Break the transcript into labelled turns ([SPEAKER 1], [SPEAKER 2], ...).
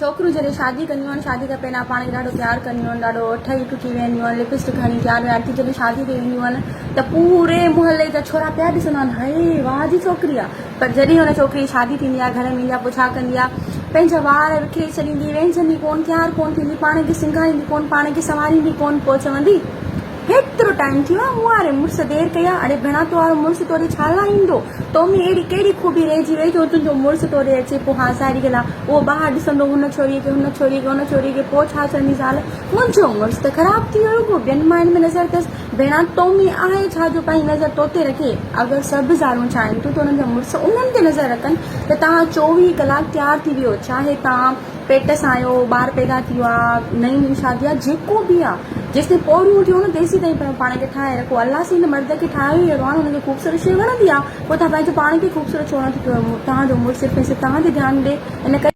[SPEAKER 1] छोकिरियूं जॾहिं शादी कंदियूं आहिनि शादी खां पहिरियां पाण खे ॾाढो प्यारु कंदियूं आहिनि ॾाढो ठही टुठी वेंदियूं आहिनि लिपस्टिक हणी तयारु व्यार थी जॾहिं शादी ते ईंदियूं आहिनि त पूरे मुहले जा छोरा पिया ॾिसंदा आहिनि हाय वाह जी छोकिरी आहे पर जॾहिं हुन छोकिरी शादी थींदी आहे घर में ईंदी आहे पोइ छा कंदी आहे पंहिंजा वार विखे छॾींदी वेंझंदी कोन तयारु कोन थींदी पाण खे सिंगारींदी कोन पाण खे संवारींदी कोन पोइ चवंदी हेतिरो टाइम थियो आहे मूं वारे मुड़ुस देरि कई आहे अड़े भेणा तो वारो मुड़ुस तोड़े छा लाइ ईंदो तो में अहिड़ी कहिड़ी खूबी रहिजी वई जो तुंहिंजो मुड़ुस तोड़े अचे पोइ हा सारी ॻाल्हि आहे उहो ॿाहिरि ॾिसंदो हुन छोरीअ खे हुन छोरीअ खे हुन छोरीअ खे पोइ छा चवंदी ज़ाल मुंहिंजो मुड़ुस त ख़राबु थी वियो पोइ ॿियनि माइनि में नज़र अथसि भेणा तो में आहे छा जो पंहिंजी नज़र तो ते रखे अगरि सभु ज़ालूं चाहिनि थियूं त हुननि जा मुड़ुस उन्हनि ते नज़र रखनि त तव्हां 24 कलाक तयारु थी वियो चाहे तव्हां पेट सां आहियो ॿार पैदा थी वियो आहे नई नई शादी आहे जेको बि आहे जेसिताईं पोरियूं थियूं न तेसीं ताईं पाण खे ठाहे रखो अलाह सां हिन मर्द खे ठाहियो ई अहिड़ो आहे हुनखे ख़ूबसूरत शइ वणंदी आहे पोइ तव्हां पंहिंजो पाण खे ख़ूबसूरत छो नथी कयो तव्हांजो मुड़ुस सिर्फ़ु तव्हां ते ध्यानु ॾे इन करे